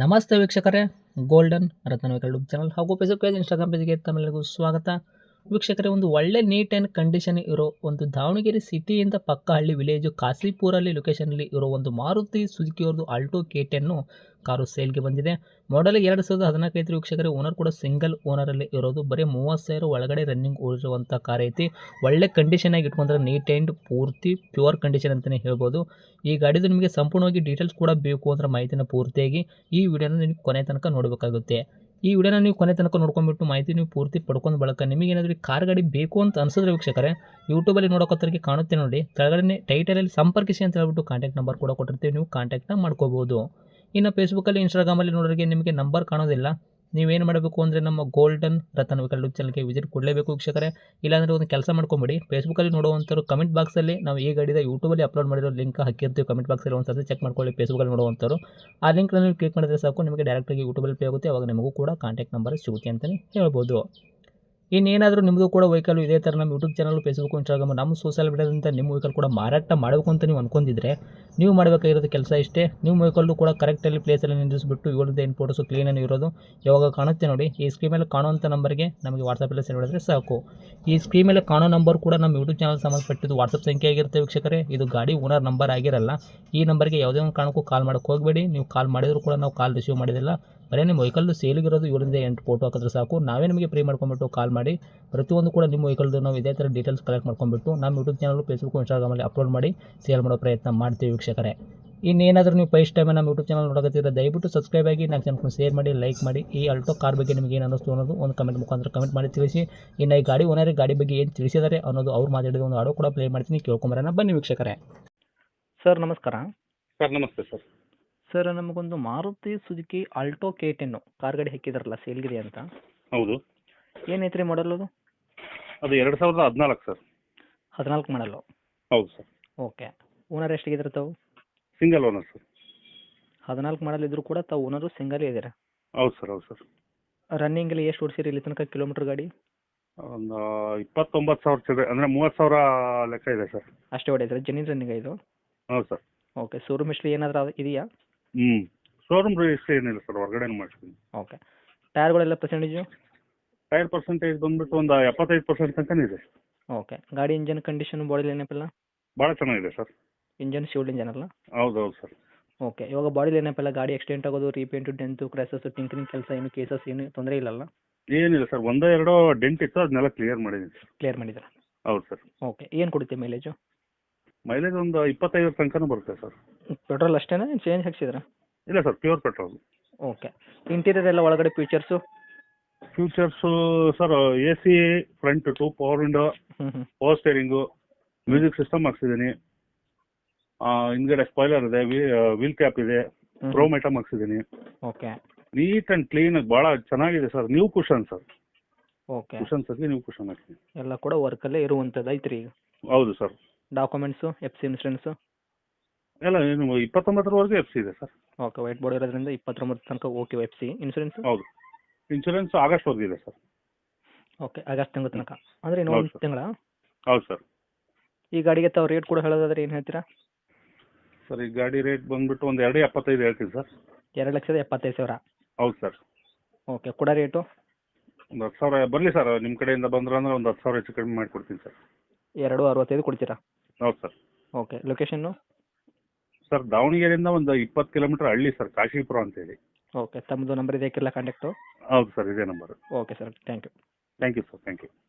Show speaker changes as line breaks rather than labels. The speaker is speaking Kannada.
ನಮಸ್ತೆ ವೀಕ್ಷಕರೇ, ಗೋಲ್ಡನ್ ರತ್ನ ವೆಹಿಕಲ್ ಯೂಟ್ಯೂಬ್ ಚಾನಲ್ ಹಾಗೂ ಫೇಸ್ಬುಕ್ ಪೇಜ್, ಇನ್ಸ್ಟಾಗ್ರಾಮ್ ಪೇಜ್ಗೆ ತಮ್ಮೆಲ್ಲರಿಗೂ ಸ್ವಾಗತ. ವೀಕ್ಷಕರೇ, ಒಂದು ಒಳ್ಳೆ ನೀಟ್ ಆ್ಯಂಡ್ ಕಂಡೀಷನ್ ಇರೋ ಒಂದು ದಾವಣಗೆರೆ ಸಿಟಿಯಿಂದ ಪಕ್ಕ ಹಳ್ಳಿ ವಿಲೇಜು ಕಾಸಿಪುರಲ್ಲಿ ಲೊಕೇಶನಲ್ಲಿ ಇರೋ ಒಂದು ಮಾರುತಿ ಸುಜುಕಿ ಅವ್ರದ್ದು ಆಲ್ಟೋ K10 ಕಾರು ಸೇಲ್ಗೆ ಬಂದಿದೆ. ಮಾಡಲ್ 2014 ಐತಿ ವೀಕ್ಷಕರೇ. ಓನರ್ ಕೂಡ ಸಿಂಗಲ್ ಓನರಲ್ಲಿ ಇರೋದು. ಬರೀ 30,000 ಒಳಗಡೆ ರನ್ನಿಂಗ್ ಓಡಿರುವಂಥ ಕಾರ್ ಐತಿ. ಒಳ್ಳೆ ಕಂಡೀಷನ್ ಆಗಿ ಇಟ್ಕೊಂಡ್ರೆ ನೀಟ್ ಆ್ಯಂಡ್ ಪೂರ್ತಿ ಪ್ಯೂರ್ ಕಂಡೀಷನ್ ಅಂತಲೇ ಹೇಳ್ಬೋದು. ಈ ಗಾಡಿದು ನಿಮಗೆ ಸಂಪೂರ್ಣವಾಗಿ ಡೀಟೇಲ್ಸ್ ಕೂಡ ಬೇಕು ಅಂದ್ರೆ ಮಾಹಿತಿನ ಪೂರ್ತಿಯಾಗಿ ಈ ವಿಡಿಯೋನ ನೀವು ಕೊನೆ ತನಕ ನೋಡಬೇಕಾಗುತ್ತೆ. ಈ ವಿಡಿಯೋನ ನೀವು ಕೊನೆ ತನಕ ನೋಡ್ಕೊಂಡ್ಬಿಟ್ಟು ಮಾಹಿತಿ ನೀವು ಪೂರ್ತಿ ಪಡ್ಕೊಂಡು ಬಳಕ ನಿಮಗೆ ಏನಾದರೂ ಕಾರ್ ಗಾಡಿ ಬೇಕು ಅಂತ ಅನ್ಸಿದ್ರೆ ವೀಕ್ಷಕರೇ, ಯೂಟ್ಯೂಬಲ್ಲಿ ನೋಡೋಕತ್ತರಿಗೆ ಕಾಣುತ್ತೆ ನೋಡಿ, ಕೆಳಗಡೆ ಟೈಟಲಲ್ಲಿ ಸಂಪರ್ಕಿಸಿ ಅಂತ ಹೇಳ್ಬಿಟ್ಟು ಕಾಂಟ್ಯಾಕ್ಟ್ ನಂಬರ್ ಕೂಡ ಕೊಟ್ಟಿರ್ತೀವಿ, ನೀವು ಕಾಂಟ್ಯಾಕ್ಟ್ನ ಮಾಡ್ಕೋಬೋದು. ಇನ್ನು ಫೇಸ್ಬುಕ್ಕಲ್ಲಿ, ಇನ್ಸ್ಟಾಗ್ರಾಮಲ್ಲಿ ನೋಡೋರಿಗೆ ನಿಮಗೆ ನಂಬರ್ ಕಾಣೋದಿಲ್ಲ. ನೀವೇನು ಮಾಡಬೇಕು ಅಂದರೆ ನಮ್ಮ ಗೋಲ್ಡನ್ ರತನ್ ವೆಹಿಕಲ್ ಯೂಟ್ಯೂಬ್ ಚಾನಲ್ಗೆ ವಿಸಿಟ್ ಕೊಡಲೇಬೇಕು ವೀಕ್ಷಕರೇ. ಇಲ್ಲಾಂದರೆ ಒಂದು ಕೆಲಸ ಮಾಡ್ಕೊಂಬಿಡಿ, ಫೇಸ್ಬುಕ್ಕಲ್ಲಿ ನೋಡುವಂಥವ್ರು ಕಮೆಂಟ್ ಬಾಕ್ಸಲ್ಲಿ ನಾವು ಈ ಗಾಡಿದ ಯೂಟ್ಯೂಬಲ್ಲಿ ಅಪ್ಲೋಡ್ ಮಾಡಿರೋ ಲಿಂಕ್ ಹಾಕಿರ್ತೀವಿ. ಕಮೆಂಟ್ ಬಾಕ್ಸಲ್ಲಿ ಒಂದು ಸರ್ತಿ ಚೆಕ್ ಮಾಡ್ಕೊಳ್ಳಿ. ಫೇಸ್ಬುಕ್ಕಲ್ಲಿ ನೋಡುವಂಥವ್ರು ಆ ಲಿಂಕ್ನ ನೀವು ಕ್ಲಿಕ್ ಮಾಡಿದ್ರೆ ಸಾಕು, ನಿಮಗೆ ಡೈರೆಕ್ಟಾಗಿ ಯೂಟ್ಯೂಬಲ್ಲಿ ಪೇ ಆಗುತ್ತೆ. ಅವಾಗ ನಿಮಗೂ ಕೂಡ ಕಾಂಟ್ಯಾಕ್ಟ್ ನಂಬರ್ ಸಿಗುತ್ತೆ ಅಂತಲೇ ಹೇಳ್ಬೋದು. ಇನ್ನೇನಾದರೂ ನಿಮ್ಮದು ಕೂಡ ವೆಹಿಕಲ್ ಇದೇ ಥರ ನಮ್ಮ ಯೂಟ್ಯೂಬ್ ಚಾನಲ್, ಫೇಸ್ಬುಕ್, ಇನ್ಸ್ಟಾಗ್ರಾಮ್, ನಮ್ಮ ಸೋಷಿಯಲ್ ಮೀಡಿಯಾದಿಂದ ನಿಮ್ಮ ವೆಹಿಕಲ್ ಕೂಡ ಮಾರಾಟ ಮಾಡಬೇಕು ಅಂತ ನೀವು ಅಂದ್ಕೊಂಡಿದ್ರೆ ನೀವು ಮಾಡಬೇಕಾಗಿರೋದು ಕೆಲಸ ಇಷ್ಟೇ. ನಿಮ್ಮ ವೆಹಿಕಲ್ಲು ಕೂಡ ಕರೆಕ್ಟಲ್ಲಿ ಪ್ಲೇಸಲ್ಲಿ ನಿಲ್ಲಿಸ್ಬಿಟ್ಟು 7-8 ಫೋಟೋಸು ಕ್ಲೀನಾಗಿ ಇರೋದು ಯಾವಾಗ ಕಾಣುತ್ತೆ ನೋಡಿ, ಈ ಸ್ಕ್ರೀನ್ ಮೇಲೆ ಕಾಣುವಂಥ ನಂಬರ್ಗೆ ನಮಗೆ ವಾಟ್ಸಪ್ಪಲ್ಲಿ ಸೆಂಡ್ ಮಾಡಿದ್ರೆ ಸಾಕು. ಈ ಸ್ಕ್ರೀನ್ ಮೇಲೆ ಕಾಣೋ ನಂಬರ್ ಕೂಡ ನಮ್ಮ ಯೂಟ್ಯೂಬ್ ಚಾನಲ್ ಸಂಬಂಧಪಟ್ಟಿದ್ದು ವಾಟ್ಸಪ್ ಸಂಖ್ಯೆ ಆಗಿರುತ್ತೆ ವೀಕ್ಷಕರೇ. ಇದು ಗಾಡಿ ಓನರ್ ನಂಬರ್ ಆಗಿರಲ್ಲ. ಈ ನಂಬರ್ಗೆ ಯಾವುದೇ ಒಂದು ಕಾರಣಕ್ಕೂ ಕಾಲ್ ಮಾಡೋಕ್ಕೆ ಹೋಗಬೇಡಿ. ನೀವು ಕಾಲ್ ಮಾಡಿದರೂ ಕೂಡ ನಾವು ಕಾಲ್ ರಿಸೀವ್ ಮಾಡಿದಿಲ್ಲ. ಬರೀ ನಿಮ್ಮ ವೆಹಿಕಲ್ದು ಸೇಲಿಗಿರೋದು 7-8 ಫೋಟೋ ಹಾಕಿದ್ರೆ ಸಾಕು, ನಾವೇ ನಿಮಗೆ ಫ್ರೀ ಮಾಡ್ಕೊಂಬಿಟ್ಟು ಕಾಲ್ ಮಾಡಿ ಪ್ರತಿಯೊಂದು ಕೂಡ ನಿಮ್ಮ ವೆಹಿಕಲ್ದು ನಾವು ಇದೇ ಥರ ಡೀಟೇಲ್ಸ್ ಕಲೆಕ್ಟ್ ಮಾಡ್ಕೊಂಡ್ಬಿಟ್ಟು ನಮ್ಮ ಯೂಟ್ಯೂಬ್ ಚಾನಲ್, ಫೇಸ್ಬುಕ್, ಇನ್ಸ್ಟಾಗ್ರಾಮಲ್ಲಿ ಅಪ್ಲೋಡ್ ಮಾಡಿ ಸೇಲ್ ಮಾಡೋ ಪ್ರಯತ್ನ ಮಾಡ್ತೀವಿ ವೀಕ್ಷಕರೇ. ಇನ್ನೇನಾದರೂ ನೀವು ಫಸ್ಟ್ ಟೈಮ್ ನಮ್ಮ ಯೂಟ್ಯೂಬ್ ಚಾನಲ್ ನೋಡೋಕತ್ತಿದ್ರೆ ದಯವಿಟ್ಟು ಸಬ್ಸ್ಕ್ರೈಬ್ ಆಗಿ, ನಾಲ್ಕು ಜನಕ್ಕೆ ಶೇರ್ ಮಾಡಿ, ಲೈಕ್ ಮಾಡಿ. ಈ ಆಲ್ಟೋ ಕಾರ್ ಬಗ್ಗೆ ನಿಮಗೆ ಏನು ಅನ್ನಿಸ್ತು ಅನ್ನೋದು ಒಂದು ಕಮೆಂಟ್ ಮುಖಾಂತರ ಕಮೆಂಟ್ ಮಾಡಿ ತಿಳಿಸಿ. ಇನ್ನು ಈ ಗಾಡಿ ಓನರಿಗೆ ಗಾಡಿ ಬಗ್ಗೆ ಏನು ತಿಳಿಸಿದ್ದಾರೆ ಅನ್ನೋದು ಅವ್ರು ಮಾತಾಡಿದ ಒಂದು ಆಡೋ ಕೂಡ ಪ್ಲೇ ಮಾಡ್ತೀನಿ, ಕೇಳ್ಕೊಂಬರೋಣ ಬನ್ನಿ ವೀಕ್ಷಕರೇ. ಸರ್ ನಮಸ್ಕಾರ.
ಸರ್ ನಮಸ್ತೆ ಸರ್.
ಸರ್, ನಮಗೊಂದು Maruti Suzuki Alto K10 car ಗಾಡಿ ಹಾಕಿದಾರಲ್ಲ ಸೇಲ್ಗಿದೆ ಅಂತ,
ಹೌದು,
ಏನೈತ್ರಿ ಮಾಡಲ್ ಅದು?
ಅದು 2014 ಸರ್.
14 ಮಾಡಲು.
ಹೌದು ಸರ್.
ಓಕೆ. ಓನರ್ ಎಷ್ಟಿಗಿದ್ರೆ ತಾವು?
Single owner sir.
14 ಮಾಡಲ್ ಇದ್ರೂ ಕೂಡ ತಾವು ಓನರು ಸಿಂಗಲ್ ಇದ್ದೀರಾ?
ಹೌದು ಸರ್, ಹೌದು ಸರ್.
ರನ್ನಿಂಗಲ್ಲಿ ಎಷ್ಟು ಓಡಿಸಿರಿ ಇಲ್ಲಿ ತನಕ ಕಿಲೋಮೀಟ್ರ್ ಗಾಡಿ?
ಒಂದು 29,000 ಚಿಲ್ಲರೆ, ಅಂದರೆ 30,000 ಲೆಕ್ಕ ಇದೆ ಸರ್.
ಅಷ್ಟೇ ಹೊಡೆಯಿದ್ರೆ ಜೆನ್ಯೂನ್ ರನ್ನಿಂಗ್ ಇದು?
ಹೌದು ಸರ್.
ಓಕೆ. ಶೋರೂಮ್ ಹಿಸ್ಟ್ರಿ ಏನಾದರೂ ಇದೆಯಾ?
ಶೋರೂಮ್ ರಿಜಿಸ್ಟ್ರಿ ಏನಿಲ್ಲ ಸರ್, ಹೊರಗಡೆ ಮಾಡಿಸ್ತೀನಿ.
ಓಕೆ. ಟೈರ್ಗಳೆಲ್ಲ ಪರ್ಸೆಂಟೇಜು?
ಟೈರ್ ಪರ್ಸೆಂಟೇಜ್ ಬಂದ್ಬಿಟ್ಟು ಒಂದು 75% ತನಕ ಇದೆ.
ಓಕೆ. ಗಾಡಿ ಇಂಜನ್ ಕಂಡೀಷನ್, ಬಾಡಿ ಲೈನಪ್ಪೆಲ್ಲ
ಭಾಳ ಚೆನ್ನಾಗಿದೆ ಸರ್.
ಇಂಜನ್ ಶಿವಲ್ಡ್ ಇಂಜನ್ ಅಲ್ಲ?
ಹೌದು ಹೌದು ಸರ್.
ಓಕೆ. ಇವಾಗ ಬಾಡಿ ಲೈನಪ್ಪೆಲ್ಲ ಗಾಡಿ ಎಕ್ಸ್ಟೆಂಟ್ ಆಗೋದು, ರೀಪೇಂಟು, ಡೆಂತು, ಕ್ರ್ಯಾಸಸ್ಸು, ಟಿಂಕರಿಂಗ್ ಕೆಲಸ ಏನು ಕೇಸಸ್ ಏನು ತೊಂದರೆ ಇಲ್ಲಲ್ಲ?
ಏನಿಲ್ಲ ಸರ್, ಒಂದೋ ಎರಡೋ ಡೆಂಟ್ ಇತ್ತು, ಅದನ್ನೆಲ್ಲ ಕ್ಲಿಯರ್ ಮಾಡಿದ್ದೀನಿ ಸರ್.
ಕ್ಲಿಯರ್ ಮಾಡಿದ್ದೀರಾ?
ಹೌದು ಸರ್.
ಓಕೆ. ಏನು ಕೊಡುತ್ತೆ ಮೈಲೇಜು?
ಮೈಲೇಜ್ ಒಂದು 25 ತನಕನೂ ಬರುತ್ತೆ ಸರ್.
ಪೆಟ್ರೋಲ್ ಅಷ್ಟೇನಾ, ಚೇಂಜ್ ಹಾಕ್ಸಿದ್ರಾ?
ಇಲ್ಲ sir, pure petrol.
Okay. Interior ಎಲ್ಲ ಒಳಗಡೆ features?
Features sir, AC front 2 power window, power steering, music system ಹಾಕ್ಸಿದ್ದೀನಿ. ಹಿಂದ್ಗಡೆ ಸ್ಪಾಯ್ಲರ್ ಇದೆ, ವೀಲ್ ಕ್ಯಾಪ್ ಇದೆ, ಕ್ರೋಮ್ ಐಟಮ್ ಹಾಕ್ಸಿದ್ದೀನಿ.
ಓಕೆ.
ನೀಟ್ ಆ್ಯಂಡ್ ಕ್ಲೀನ್, ಭಾಳ ಚೆನ್ನಾಗಿದೆ sir. New cushion sir.
Okay.
Cushions ಆಗಿ ನ್ಯೂ ಕುಷನ್ ಹಾಕ್ತೀನಿ.
ಎಲ್ಲ ಕೂಡ ವರ್ಕಲ್ಲೇ ಇರುವಂಥದ್ದು ಐತ್ರಿ ಈಗ?
ಹೌದು ಸರ್.
ಡಾಕ್ಯುಮೆಂಟ್ಸು, FC ಇನ್ಸೂರೆನ್ಸು
ಎಲ್ಲ ಏನು 29ರವರೆಗೆ FC ಇದೆ ಸರ್.
ಓಕೆ. ವೈಟ್ ಬೋರ್ಡ್ ಇರೋದ್ರಿಂದ 29 ತನಕ ಓಕೆ. FC insurance?
ಹೌದು. ಇನ್ಶೂರೆನ್ಸ್ ಆಗಸ್ಟ್ವರೆಗೆ ಇದೆ ಸರ್.
ಓಕೆ. ಆಗಸ್ಟ್ ತಿಂಗಳ ತನಕ ಅಂದರೆ ಇನ್ನೊಂದು ತಿಂಗಳ?
ಹೌದು ಸರ್.
ಈ ಗಾಡಿಗೆ ತಾವು ರೇಟ್ ಕೂಡ ಹೇಳೋದಾದ್ರೆ ಏನು ಹೇಳ್ತೀರಾ?
ಸರ್, ಈ ಗಾಡಿ ರೇಟ್ ಬಂದ್ಬಿಟ್ಟು ಒಂದು 2.75 ಹೇಳ್ತೀನಿ ಸರ್.
2,75,000?
ಹೌದು ಸರ್.
ಓಕೆ. ಕೂಡ ರೇಟು
ಒಂದು 10,000 ಬರಲಿ ಸರ್, ನಿಮ್ಮ ಕಡೆಯಿಂದ ಬಂದ್ರೆ ಅಂದ್ರೆ ಒಂದು 10,000 ಹೆಚ್ಚು ಕಡಿಮೆ ಮಾಡಿಕೊಡ್ತೀನಿ ಸರ್.
2,65 ಕೊಡ್ತೀರಾ?
ಹೌದು ಸರ್.
ಓಕೆ. ಲೊಕೇಶನ್ನು?
ಸರ್, ದಾವಣಗೆರೆಯಿಂದ ಒಂದು 20 ಕಿಲೋಮೀಟರ್ ಹಳ್ಳಿ ಸರ್, ಕಾಶಿಪುರ ಅಂತೇಳಿ.
ಓಕೆ. ತಮ್ಮದು ನಂಬರ್ ಇದೆ, ಹಾಕಿರಲ್ಲ ಕಾಂಟ್ಯಾಕ್ಟು?
ಹೌದು ಸರ್, ಇದೇ number.
Okay sir, thank you.
Thank you sir, thank you.